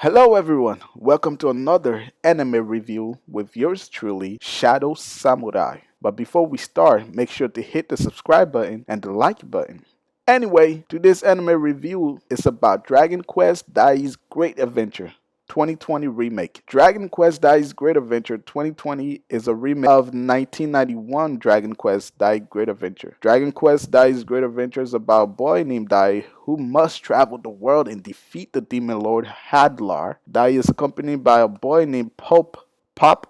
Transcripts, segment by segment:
Hello everyone, welcome to another anime review with yours truly, ShadowSamurai. But before we start, make sure to hit the subscribe button and the like button. Anyway, today's anime review is about Dragon Quest Dai Great Adventure 2020 remake. Dragon Quest Dai's Great Adventure 2020 is a remake of 1991 Dragon Quest Dai Great Adventure. Dragon Quest Dai's Great Adventure is about a boy named Dai who must travel the world and defeat the demon lord Hadlar. Dai is accompanied by a boy named Pop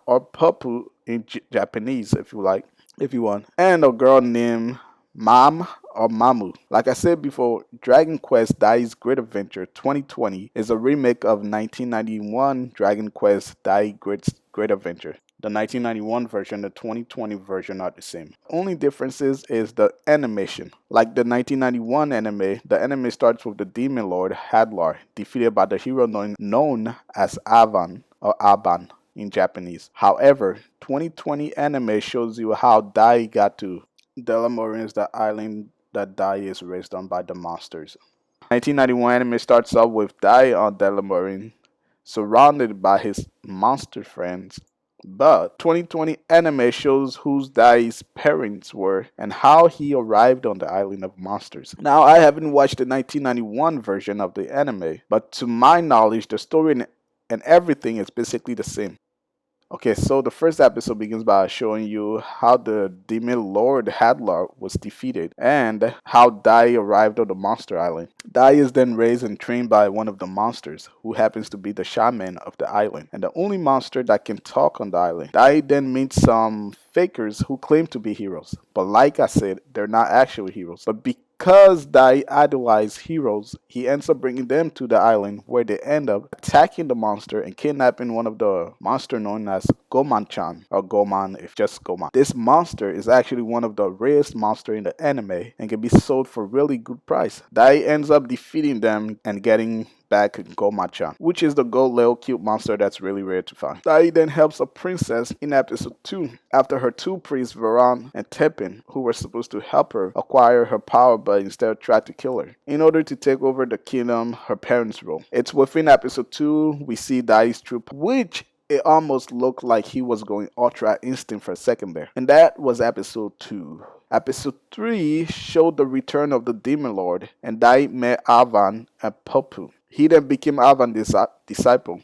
or Popu in Japanese if you want, and a girl named Mam or Mamu. Like I said before, Dragon Quest Dai's Great Adventure 2020 is a remake of 1991 Dragon Quest Dai Great Adventure. The 1991 version and the 2020 version are the same. Only differences is the animation. Like the 1991 anime, the anime starts with the demon lord Hadlar defeated by the hero known as Avan or Aban in Japanese. However, 2020 anime shows you how Dai got to Delamorin is the island that Dai is raised on by the monsters. 1991 anime starts off with Dai on Delamorin, surrounded by his monster friends. But 2020 anime shows who Dai's parents were and how he arrived on the island of monsters. Now, I haven't watched the 1991 version of the anime, but to my knowledge, the story and everything is basically the same. Okay, so the first episode begins by showing you how the demon lord Hadlar was defeated and how Dai arrived on the monster island. Dai is then raised and trained by one of the monsters, who happens to be the shaman of the island, and the only monster that can talk on the island. Dai then meets some fakers who claim to be heroes, but like I said, they're not actually heroes. But because Dai idolized heroes, he ends up bringing them to the island where they end up attacking the monster and kidnapping one of the monster known as Gomanchan, or Goman if just Goman. This monster is actually one of the rarest monster in the anime and can be sold for really good price. Dai ends up defeating them and getting back Gomanchan, which is the gold little cute monster that's really rare to find. Dai then helps a princess in episode 2 after her two priests Varan and Tepin, who were supposed to help her acquire her power but instead tried to kill her in order to take over the kingdom her parents rule. It's within episode 2 we see Dai's true power, which it almost looked like he was going Ultra Instinct for a second there. And that was episode 2. Episode 3 showed the return of the Demon Lord, and Dai met Ivan and Popu. He then became Ivan's disciple.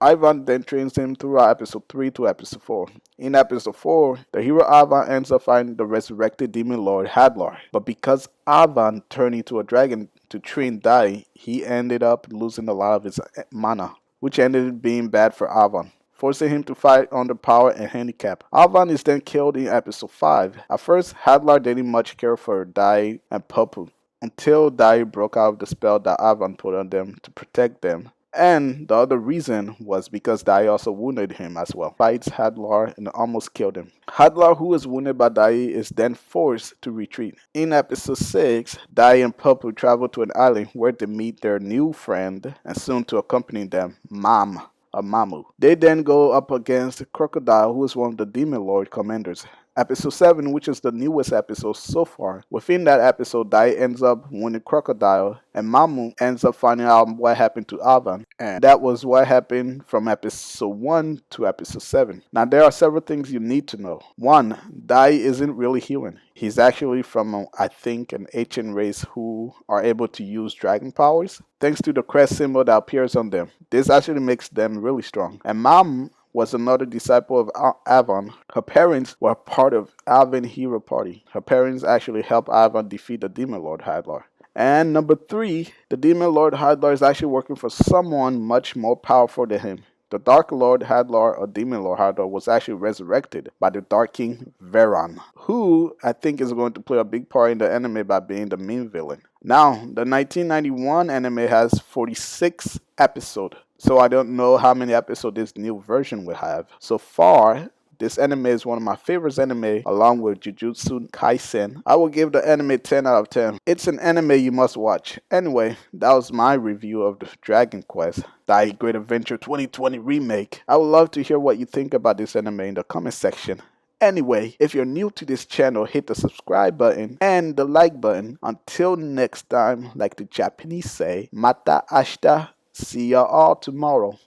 Ivan then trains him throughout episode 3 to episode 4. In episode 4, the hero Ivan ends up finding the resurrected demon lord Hadlar. But because Ivan turned into a dragon to train Dai, he ended up losing a lot of his mana, which ended up being bad for Ivan, forcing him to fight under power and handicap. Ivan is then killed in episode 5. At first, Hadlar didn't much care for Dai and Popu, until Dai broke out of the spell that Ivan put on them to protect them. And the other reason was because Dai also wounded him as well. Fights Hadlar and almost killed him. Hadlar, who is wounded by Dai, is then forced to retreat. In episode 6, Dai and Popu travel to an island where they meet their new friend and soon to accompany them, Mamu. They then go up against Crocodile, who is one of the Demon Lord commanders. Episode 7, which is the newest episode so far. Within that episode, Dai ends up winning Crocodile, and Mamu ends up finding out what happened to Ivan. And that was what happened from episode 1 to episode 7. Now, there are several things you need to know. 1, Dai isn't really human. He's actually from, I think, an ancient race who are able to use dragon powers, thanks to the crest symbol that appears on them. This actually makes them really strong. And Mamu was another disciple of Avon. Her parents were part of Avon Hero Party. Her parents actually helped Avon defeat the Demon Lord Hadlar. And number 3, the Demon Lord Hadlar is actually working for someone much more powerful than him. The Dark Lord Hadlar, or Demon Lord Hadlar, was actually resurrected by the Dark King Varan, who I think is going to play a big part in the anime by being the main villain. Now, the 1991 anime has 46 episodes. So I don't know how many episodes this new version will have. So far, this anime is one of my favorite anime along with Jujutsu Kaisen. I will give the anime 10 out of 10. It's an anime you must watch. Anyway, that was my review of the Dragon Quest Dai Great Adventure 2020 remake. I would love to hear what you think about this anime in the comment section. Anyway, if you're new to this channel, hit the subscribe button and the like button. Until next time, like the Japanese say, mata ashita See y'all all tomorrow.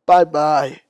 Bye bye.